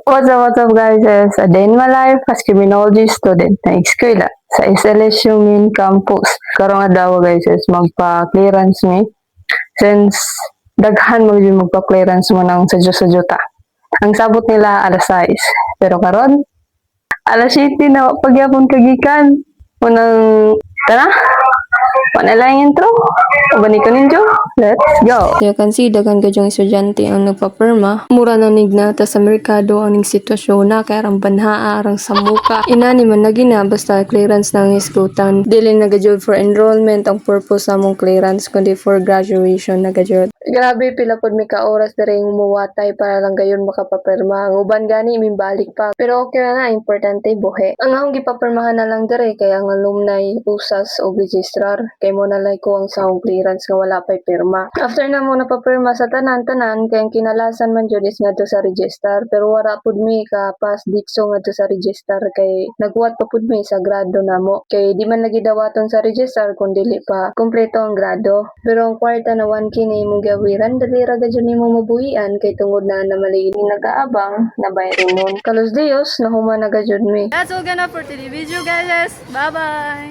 What's up guys? It's a day in my life as criminology student na eskwela sa SLSU main campus. Karong adlaw guys is magpa-clearance me since daghan mo yung magpa-clearance mo ng sadyo ta. Ang sabot nila alas 6. Pero karon alas 7 na pagyapon kagikan. Unang tara. Panalang intro. Ubani ko ninyo. Let's go. Ya kan si dagan gadyong estudyante ang nagpapirma. Mura na nignata sa merkado ang ning sitwasyon na kay arang banhaa arang sa muka. Inani man na gina basta clearance ng iskutan. Dili na gadyod for enrollment ang purpose sa mong clearance kundi for graduation na gadyod. Grabe pila pod mi ka oras diri muwatay para lang gayon makapapirma. Ang uban gani mimbalik pa. Pero okay na importante buhi. Ang akong gipapirmahan na lang diri kay ang alumni usas o registrar kay mo nalay ko ang sound clearance nga wala pay pirma. After na mo napapirma sa tanan-tanan kay ang kinalasan man jud is ngadto sa register pero wala pud mi ka pass ditso ngadto sa register kay naghuwat pa pud mi sa grado namo kay di man lagi dawaton sa register kun dili pa kumpleto ang grado. Pero ang kwarta na 1K na imong gawiran dali ra gid nimo mabuhian kay tungod na namaligi nagaabang na bayron nun. Kalos Dios nahuman na gajud mi. That's all gonna for today's video guys. Bye bye.